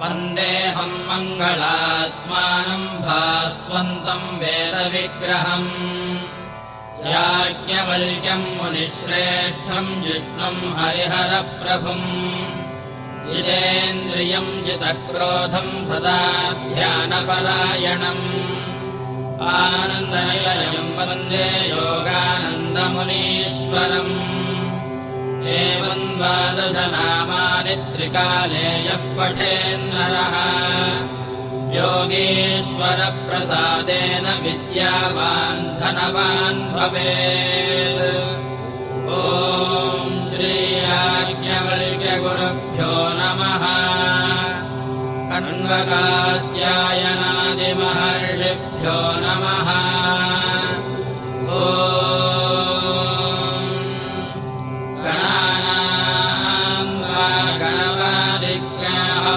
वन्देऽहम् मङ्गलात्मानम् भास्वन्तम् वेदविग्रहम् याज्ञवल्क्यम् मुनिश्रेष्ठम् जिष्णुम् हरिहरप्रभुम् जितेन्द्रियम् जितक्रोधम् सदा ध्यानपरायणम् आनन्दनिलयम् वन्दे योगानन्दमुनीश्वरम् एवम् 12 नामानि त्रिकाले यः पठेन्नरः योगीश्वरप्रसादेन विद्यावान् धनवान् भवेत्। ॐ श्री याज्ञवल्क्यगुरुभ्यो नमः। कण्वकात्यायनादिमहर्षिभ्यो नमः।